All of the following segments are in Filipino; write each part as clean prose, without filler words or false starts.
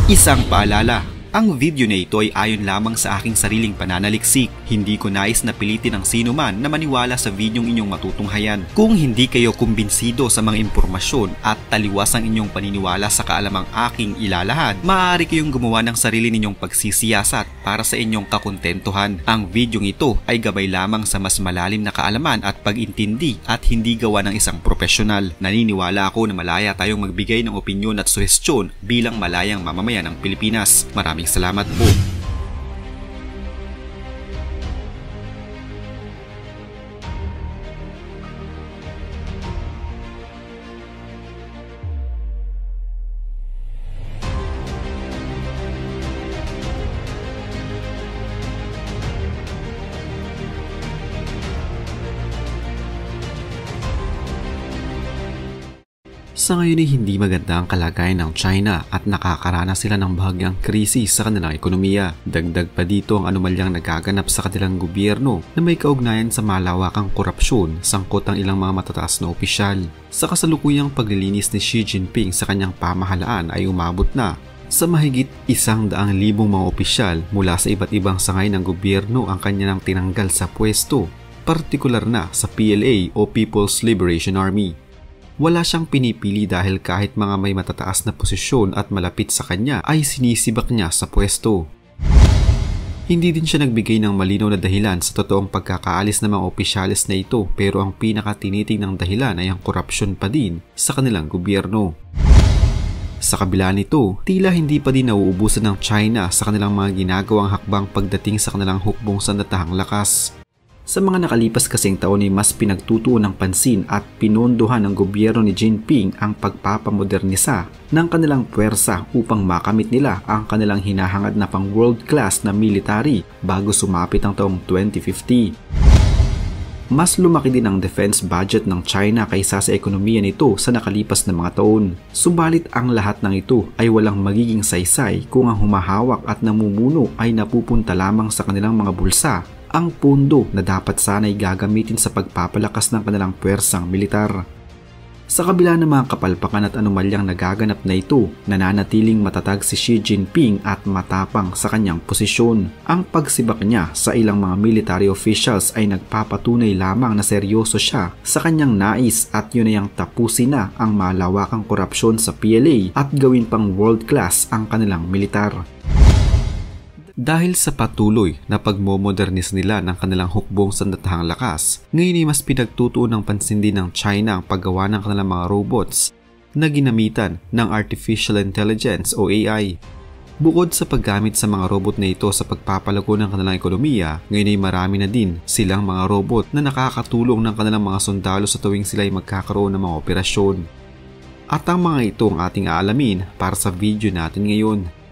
Isang paalala, ang video na ito ay ayon lamang sa aking sariling pananaliksik. Hindi ko nais na pilitin ang sino man na maniwala sa videong inyong matutunghayan. Kung hindi kayo kumbinsido sa mga impormasyon at taliwas ang inyong paniniwala sa kaalamang aking ilalahad, maaari kayong gumawa ng sarili ninyong pagsisiyasat para sa inyong kakontentuhan. Ang videong ito ay gabay lamang sa mas malalim na kaalaman at pag-intindi at hindi gawa ng isang profesional. Naniniwala ako na malaya tayong magbigay ng opinyon at suhestyon bilang malayang mamamayan ng Pilipinas. Maraming salamat po. Sa ngayon ay hindi maganda ang kalagayan ng China at nakakaranas sila ng bahagyang krisis sa kanilang ekonomiya. Dagdag pa dito ang anomalyang nagaganap sa kanilang gobyerno na may kaugnayan sa malawakang korupsyon sangkot ang ilang mga matataas na opisyal. Sa kasalukuyang paglilinis ni Xi Jinping sa kanyang pamahalaan ay umabot na sa mahigit 100,000 mga opisyal mula sa iba't ibang sangay ng gobyerno ang kanyang tinanggal sa pwesto, partikular na sa PLA o People's Liberation Army. Wala siyang pinipili dahil kahit mga may matataas na posisyon at malapit sa kanya ay sinisibak niya sa pwesto. Hindi din siya nagbigay ng malinaw na dahilan sa totoong pagkakaalis ng mga opisyalis na ito, pero ang pinakatinitinang dahilan ay ang korupsyon pa din sa kanilang gobyerno. Sa kabila nito, tila hindi pa din nauubusan ng China sa kanilang mga ginagawang hakbang pagdating sa kanilang hukbong sandatahang lakas. Sa mga nakalipas kasing taon ay mas pinagtutuon ng pansin at pinondohan ng gobyerno ni Jinping ang pagpapamodernisa ng kanilang puwersa upang makamit nila ang kanilang hinahangad na pang world class na military bago sumapit ang taong 2050. Mas lumaki din ang defense budget ng China kaysa sa ekonomiya nito sa nakalipas na mga taon. Subalit ang lahat ng ito ay walang magiging saysay kung ang humahawak at namumuno ay napupunta lamang sa kanilang mga bulsa, ang pondo na dapat sana'y gagamitin sa pagpapalakas ng kanilang puwersang militar. Sa kabila ng mga kapalpakan at anomalyang nagaganap na ito, nananatiling matatag si Xi Jinping at matapang sa kanyang posisyon. Ang pagsibak niya sa ilang mga military officials ay nagpapatunay lamang na seryoso siya sa kanyang nais at yun ay ang tapusin na ang malawakang korupsyon sa PLA at gawin pang world class ang kanilang militar. Dahil sa patuloy na pagmomodernize nila ng kanilang hukbong sandatahang lakas, ngayon ay mas pinagtutuon ng pansin din ng China ang paggawa ng kanilang mga robots na ginamitan ng Artificial Intelligence o AI. Bukod sa paggamit sa mga robot na ito sa pagpapalago ng kanilang ekonomiya, ngayon ay marami na din silang mga robot na nakakatulong ng kanilang mga sundalo sa tuwing sila ay magkakaroon ng mga operasyon. At ang mga ito ang ating aalamin para sa video natin ngayon.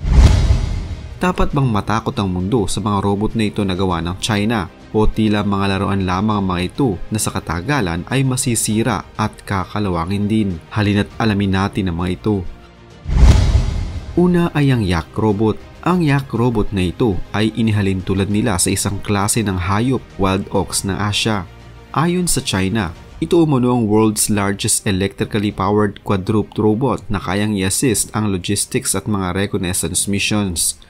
Dapat bang matakot ang mundo sa mga robot na ito na gawa ng China o tila mga laruan lamang ang mga ito na sa katagalan ay masisira at kakalawangin din? Halina't alamin natin ang mga ito. Una ay ang Yak Robot. Ang Yak Robot na ito ay inihalin tulad nila sa isang klase ng hayop, wild ox ng Asya. Ayon sa China, ito umano ang world's largest electrically powered quadruped robot na kayang i-assist ang logistics at mga reconnaissance missions.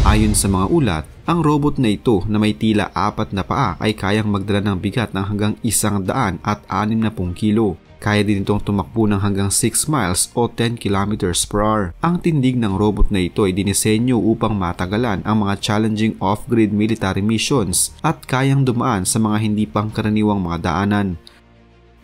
Ayon sa mga ulat, ang robot na ito na may tila 4 na paa ay kayang magdala ng bigat ng hanggang 160 kilo. Kaya din itong tumakbo ng hanggang 6 miles o 10 kilometers per hour. Ang tindig ng robot na ito ay dinisenyo upang matagalan ang mga challenging off-grid military missions at kayang dumaan sa mga hindi pangkaraniwang mga daanan.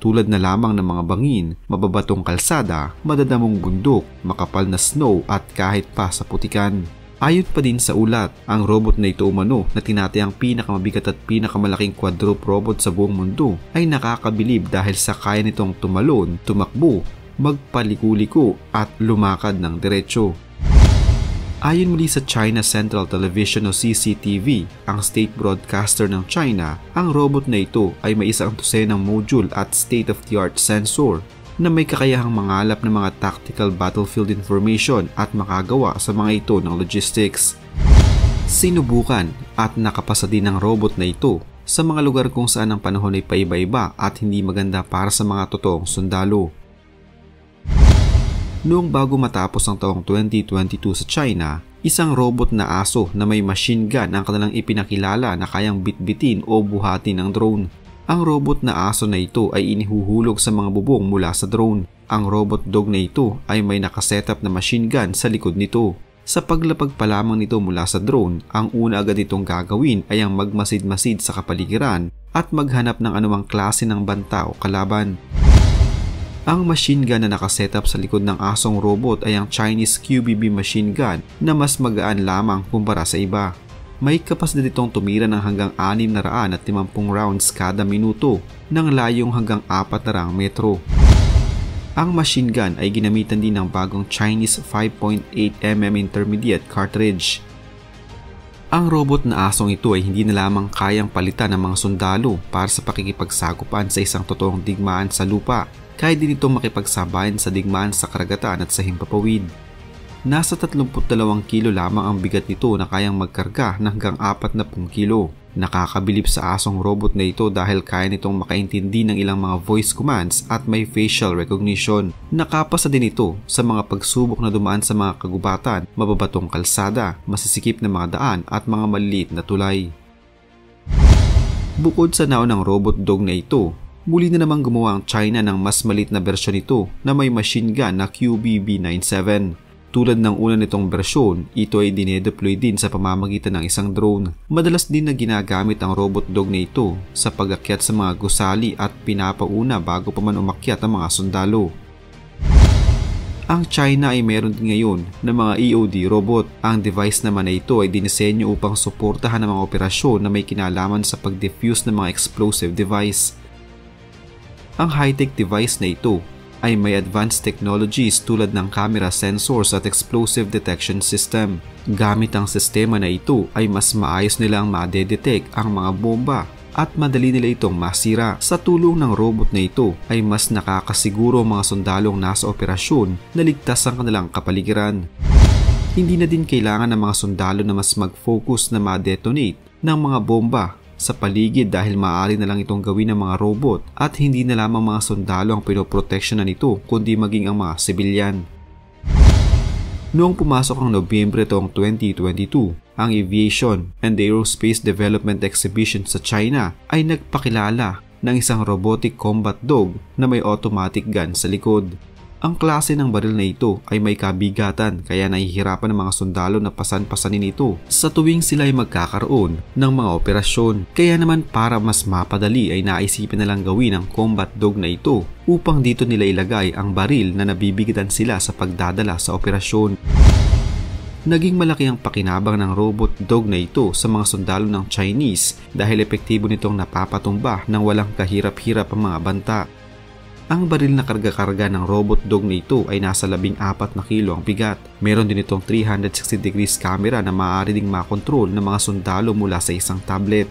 Tulad na lamang ng mga bangin, mababatong kalsada, madadamong bundok, makapal na snow at kahit pa sa putikan. Ayon pa din sa ulat, ang robot na ito umano na tinatayang pinakamabigat at pinakamalaking quadruped robot sa buong mundo ay nakakabilib dahil sa kaya nitong tumalon, tumakbo, magpaliko-liko at lumakad ng diretsyo. Ayon muli sa China Central Television o CCTV, ang state broadcaster ng China, ang robot na ito ay may isang dosenang module at state-of-the-art sensor na may kakayahang mangalap ng mga tactical battlefield information at makagawa sa mga ito ng logistics. Sinubukan at nakapasa din ng robot na ito sa mga lugar kung saan ang panahon ay paiba-iba at hindi maganda para sa mga totoong sundalo. Noong bago matapos ang taong 2022 sa China, isang robot na aso na may machine gun ang kanilang ipinakilala na kayang bitbitin o buhatin ng drone. Ang robot na aso na ito ay inihuhulog sa mga bubong mula sa drone. Ang robot dog na ito ay may nakasetup na machine gun sa likod nito. Sa paglapag pa lamang nito mula sa drone, ang una agad itong gagawin ay ang magmasid-masid sa kapaligiran at maghanap ng anumang klase ng banta o kalaban. Ang machine gun na nakasetup sa likod ng asong robot ay ang Chinese QBB machine gun na mas magaan lamang kumpara sa iba. May kapasidad itong tumira ng hanggang 650 rounds kada minuto ng layong hanggang 400 metro. Ang machine gun ay ginamitan din ng bagong Chinese 5.8mm intermediate cartridge. Ang robot na asong ito ay hindi na lamang kayang palitan ng mga sundalo para sa pakikipagsagupan sa isang totoong digmaan sa lupa, kaya din ito makipagsabayan sa digmaan sa karagatan at sa himpapawid. Nasa 32 kilo lamang ang bigat nito na kayang magkarga ng hanggang 40 kilo. Nakakabilib sa asong robot na ito dahil kaya nitong makaintindi ng ilang mga voice commands at may facial recognition. Nakapasa din ito sa mga pagsubok na dumaan sa mga kagubatan, mababatong kalsada, masisikip na mga daan at mga maliliit na tulay. Bukod sa naunang robot dog na ito, muli na namang gumawa ang China ng mas maliit na bersyon nito na may machine gun na QBB-97. Tulad ng una nitong bersyon, ito ay dinedeploy din sa pamamagitan ng isang drone. Madalas din na ginagamit ang robot dog na ito sa pag-akyat sa mga gusali at pinapauna bago pa man umakyat ang mga sundalo. Ang China ay meron din ngayon ng mga EOD robot. Ang device naman na ito ay dinisenyo upang suportahan ang mga operasyon na may kinalaman sa pag-defuse ng mga explosive device. Ang high-tech device na ito ay may advanced technologies tulad ng camera sensors at explosive detection system. Gamit ang sistema na ito ay mas maayos nilang ma-detect ang mga bomba at madali nila itong masira. Sa tulong ng robot na ito ay mas nakakasiguro ang mga sundalong nasa operasyon na ligtas ang kanilang kapaligiran. Hindi na din kailangan ng mga sundalo na mas mag-focus na ma-detonate ng mga bomba sa paligid dahil maaari na lang itong gawin ng mga robot at hindi na lamang mga sundalo ang pinoproteksyonan nito kundi maging ang mga sibilyan. Noong pumasok ang Nobyembre taong 2022, ang Aviation and Aerospace Development Exhibition sa China ay nagpakilala ng isang robotic combat dog na may automatic gun sa likod. Ang klase ng baril na ito ay may kabigatan kaya nahihirapan ng mga sundalo na pasan-pasanin ito sa tuwing sila ay magkakaroon ng mga operasyon. Kaya naman para mas mapadali ay naisipin na lang gawin ang combat dog na ito upang dito nila ilagay ang baril na nabibigatan sila sa pagdadala sa operasyon. Naging malaki ang pakinabang ng robot dog na ito sa mga sundalo ng Chinese dahil epektibo nitong napapatumba ng walang kahirap-hirap ang mga banta. Ang baril na karga-karga ng robot dog na ito ay nasa 14 na kilo ang bigat. Meron din itong 360 degrees camera na maaari ding makontrol ng mga sundalo mula sa isang tablet.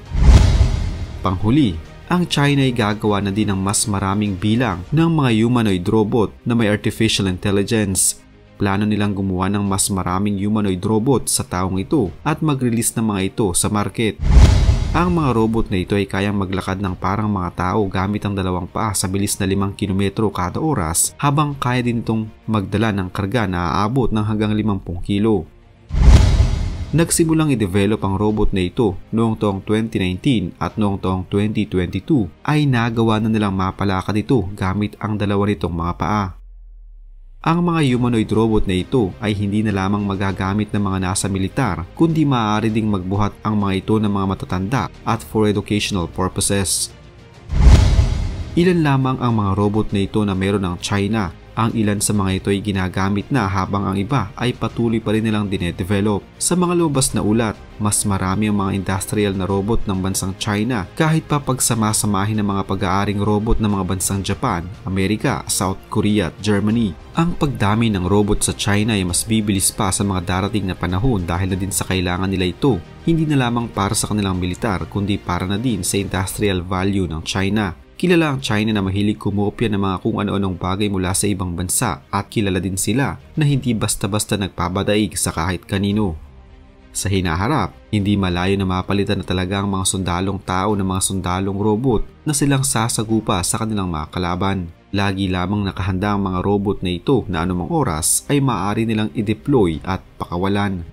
Panghuli, ang China ay gagawa na din ng mas maraming bilang ng mga humanoid robot na may artificial intelligence. Plano nilang gumawa ng mas maraming humanoid robot sa taong ito at mag-release ng mga ito sa market. Ang mga robot na ito ay kayang maglakad ng parang mga tao gamit ang dalawang paa sa bilis na 5 kilometro kada oras habang kaya din itong magdala ng karga na aabot ng hanggang 50 kilo. Nagsimulang i-develop ang robot na ito noong taong 2019 at noong taong 2022 ay nagawa na nilang mapalakad ito gamit ang dalawa nitong mga paa. Ang mga humanoid robot na ito ay hindi na lamang magagamit ng mga nasa militar kundi maaari ding magbuhat ang mga ito ng mga matatanda at for educational purposes. Ilan lamang ang mga robot na ito na meron ng China. Ang ilan sa mga ito ay ginagamit na habang ang iba ay patuloy pa rin nilang dinedevelop. Sa mga lumabas na ulat, mas marami ang mga industrial na robot ng bansang China kahit pa pagsama-samahin ng mga pag-aaring robot ng mga bansang Japan, Amerika, South Korea at Germany. Ang pagdami ng robot sa China ay mas bibilis pa sa mga darating na panahon dahil na din sa kailangan nila ito, hindi na lamang para sa kanilang militar kundi para na din sa industrial value ng China. Kilala ang China na mahilig kumopya ng mga kung ano-anong bagay mula sa ibang bansa at kilala din sila na hindi basta-basta nagpapadaig sa kahit kanino. Sa hinaharap, hindi malayo na mapalitan na talaga ang mga sundalong tao ng mga sundalong robot na silang sasagupa sa kanilang mga kalaban. Lagi lamang nakahanda ang mga robot na ito na anumang oras ay maaari nilang i-deploy at pakawalan.